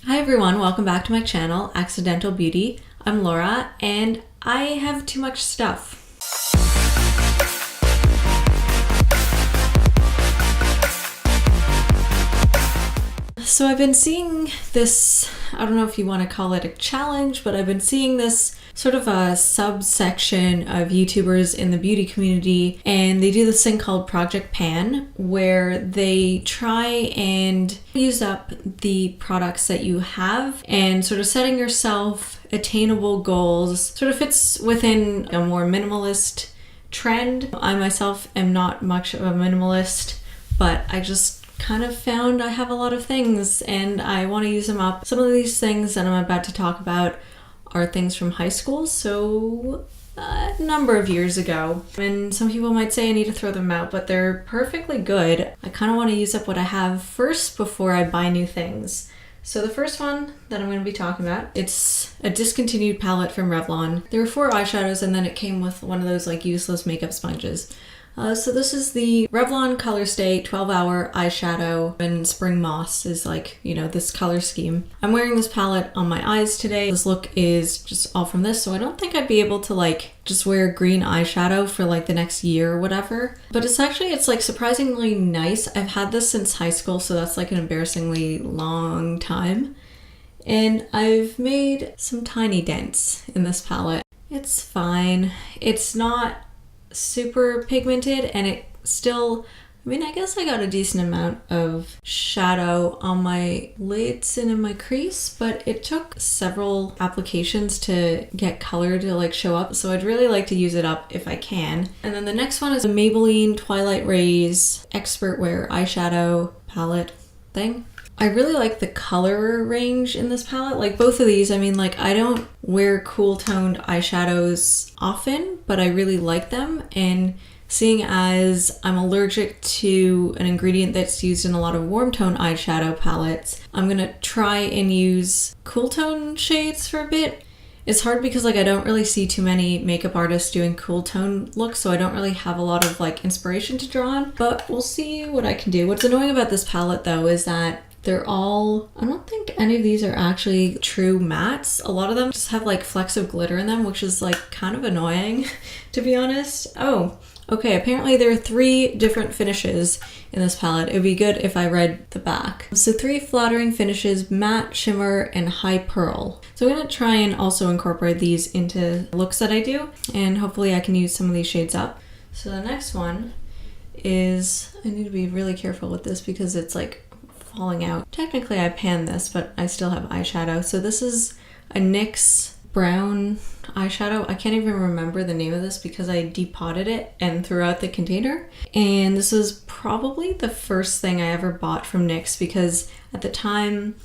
Hi everyone, welcome back to my channel, Accidental Beauty. I'm Laura and I have too much stuff. So I've been seeing this, I don't know if you want to call it a challenge, but I've been seeing this sort of a subsection of YouTubers in the beauty community, and they do this thing called Project Pan, where they try and use up the products that you have and sort of setting yourself attainable goals. Sort of fits within a more minimalist trend. I myself am not much of a minimalist, but I just kind of found I have a lot of things and I want to use them up. Some of these things that I'm about to talk about are things from high school, so a number of years ago. And some people might say I need to throw them out, but they're perfectly good. I kind of want to use up what I have first before I buy new things. So the first one that I'm going to be talking about, it's a discontinued palette from Revlon. There were 4 eyeshadows and then it came with one of those like useless makeup sponges. So this is the Revlon Colorstay 12-hour eyeshadow, and Spring Moss is like, you know, this color scheme. I'm wearing this palette on my eyes today. This look is just all from this, so I don't think I'd be able to like just wear green eyeshadow for like the next year or whatever. But it's like surprisingly nice. I've had this since high school, so that's like an embarrassingly long time. And I've made some tiny dents in this palette. It's fine. It's not super pigmented and it still, I guess I got a decent amount of shadow on my lids and in my crease, but it took several applications to get color to like show up, so I'd really like to use it up if I can. And then the next one is a Maybelline Twilight Rays Expert Wear eyeshadow palette thing. I really like the color range in this palette. Like both of these, I don't wear cool toned eyeshadows often, but I really like them. And seeing as I'm allergic to an ingredient that's used in a lot of warm tone eyeshadow palettes, I'm gonna try and use cool tone shades for a bit. It's hard because like I don't really see too many makeup artists doing cool tone looks, so I don't really have a lot of like inspiration to draw on, but we'll see what I can do. What's annoying about this palette though is that they're all, I don't think any of these are actually true mattes. A lot of them just have like flecks of glitter in them, which is like kind of annoying to be honest. Oh, okay, apparently there are 3 different finishes in this palette. It would be good if I read the back. So 3 flattering finishes: matte, shimmer, and high pearl. So I'm gonna try and also incorporate these into looks that I do, and hopefully I can use some of these shades up. So the next one is, I need to be really careful with this because it's like falling out. Technically I panned this, but I still have eyeshadow. So this is a NYX brown eyeshadow. I can't even remember the name of this because I depotted it and threw out the container. And this was probably the first thing I ever bought from NYX because at the time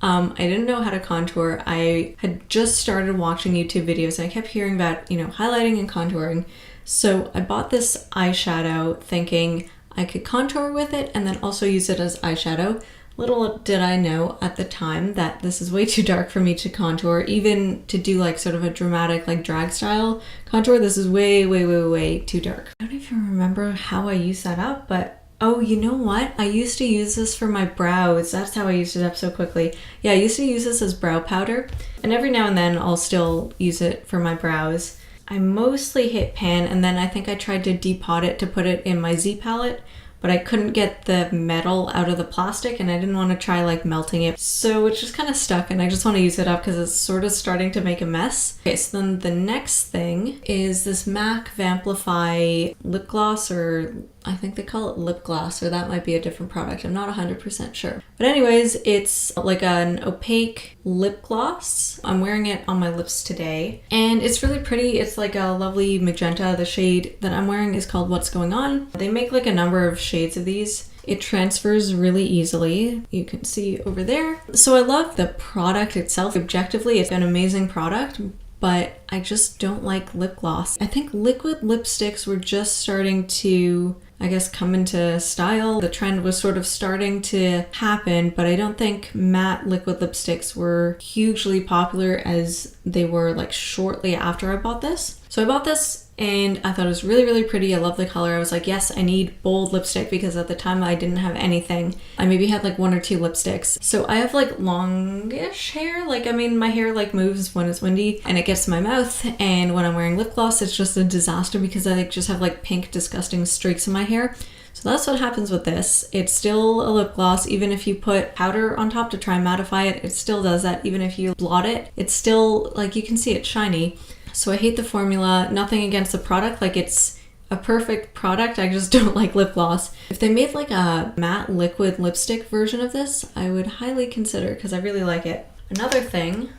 I didn't know how to contour. I had just started watching YouTube videos and I kept hearing about, you know, highlighting and contouring. So I bought this eyeshadow thinking I could contour with it and then also use it as eyeshadow. Little did I know at the time that this is way too dark for me to contour, even to do like sort of a dramatic like drag style contour. This is way too dark. I don't even remember how I used that up, but oh, you know what? I used to use this for my brows. That's how I used it up so quickly. Yeah, I used to use this as brow powder, and every now and then I'll still use it for my brows. I mostly hit pan, and then I think I tried to depot it to put it in my Z palette, but I couldn't get the metal out of the plastic and I didn't want to try like melting it. So it's just kind of stuck and I just want to use it up because it's sort of starting to make a mess. Okay, so then the next thing is this MAC Vamplify lip gloss, or I think they call it lip gloss, or that might be a different product. I'm not 100% sure. But anyways, it's like an opaque lip gloss. I'm wearing it on my lips today and it's really pretty. It's like a lovely magenta. The shade that I'm wearing is called What's Going On. They make like a number of shades of these. It transfers really easily. You can see over there. So I love the product itself. Objectively, it's an amazing product, but I just don't like lip gloss. I think liquid lipsticks were just starting to, I guess, come into style. The trend was sort of starting to happen, but I don't think matte liquid lipsticks were hugely popular as they were like shortly after I bought this. So I bought this and I thought it was really, really pretty. I love the color. I was like, yes, I need bold lipstick because at the time I didn't have anything. I maybe had like 1 or 2 lipsticks. So I have like longish hair. Like, I mean, my hair like moves when it's windy and it gets to my mouth. And when I'm wearing lip gloss, it's just a disaster because I just have like pink, disgusting streaks in my hair. So that's what happens with this. It's still a lip gloss. Even if you put powder on top to try and mattify it, it still does that. Even if you blot it, it's still like, you can see it's shiny. So I hate the formula. Nothing against the product, like it's a perfect product. I just don't like lip gloss. If they made like a matte liquid lipstick version of this, I would highly consider because I really like it. Another thing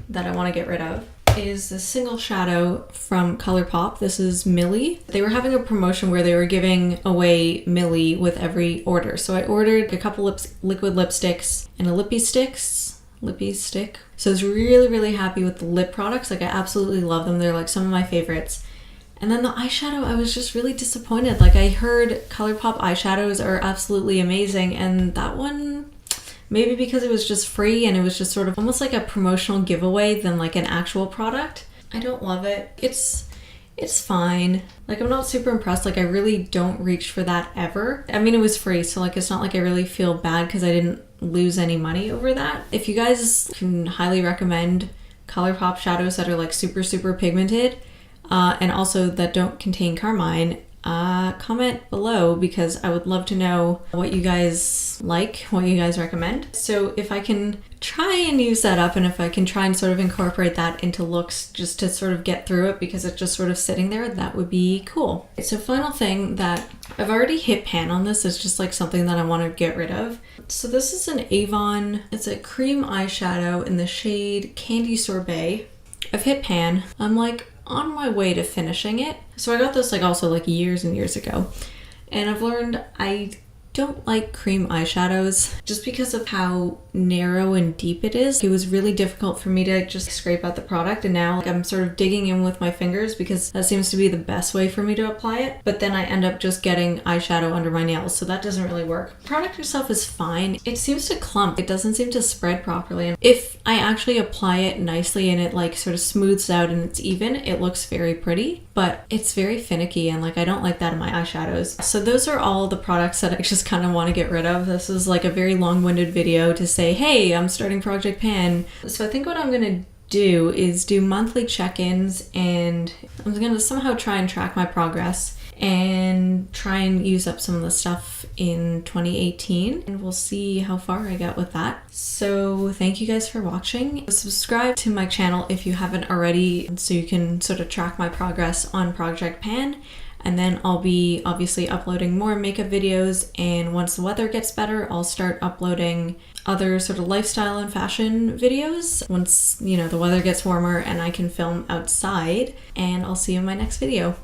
that I want to get rid of is the single shadow from ColourPop. This is Milli. They were having a promotion where they were giving away Milli with every order. So I ordered a couple liquid lipsticks and a lippy stick. So I was really, really happy with the lip products. Like I absolutely love them. They're like some of my favorites. And then the eyeshadow, I was just really disappointed. Like I heard ColourPop eyeshadows are absolutely amazing. And that one, maybe because it was just free and it was just sort of almost like a promotional giveaway than like an actual product. I don't love it. It's fine. Like I'm not super impressed. Like I really don't reach for that ever. I mean, it was free, so like it's not like I really feel bad because I didn't lose any money over that. If you guys can highly recommend ColourPop shadows that are like super, super pigmented and also that don't contain carmine, comment below because I would love to know what you guys like, what you guys recommend. So if I can try and use that up and if I can try and sort of incorporate that into looks just to sort of get through it because it's just sort of sitting there, that would be cool. So final thing that I've already hit pan on this, is just like something that I want to get rid of. So this is an Avon, it's a cream eyeshadow in the shade Candy Sorbet. I've hit pan. I'm like on my way to finishing it. So I got this like also like years and years ago. And I've learned I don't like cream eyeshadows just because of how narrow and deep it is. It was really difficult for me to just scrape out the product, and now like, I'm sort of digging in with my fingers because that seems to be the best way for me to apply it. But then I end up just getting eyeshadow under my nails, so that doesn't really work. The product itself is fine. It seems to clump. It doesn't seem to spread properly. And if I actually apply it nicely and it like sort of smooths out and it's even, it looks very pretty. But it's very finicky and like I don't like that in my eyeshadows. So those are all the products that I just kind of want to get rid of. This is like a very long-winded video to say, hey, I'm starting Project Pan. So I think what I'm gonna do is do monthly check-ins, and I'm gonna somehow try and track my progress and try and use up some of the stuff in 2018, and we'll see how far I get with that. So thank you guys for watching. Subscribe to my channel if you haven't already so you can sort of track my progress on Project Pan. And then I'll be obviously uploading more makeup videos, and once the weather gets better, I'll start uploading other sort of lifestyle and fashion videos once, you know, the weather gets warmer and I can film outside. And I'll see you in my next video.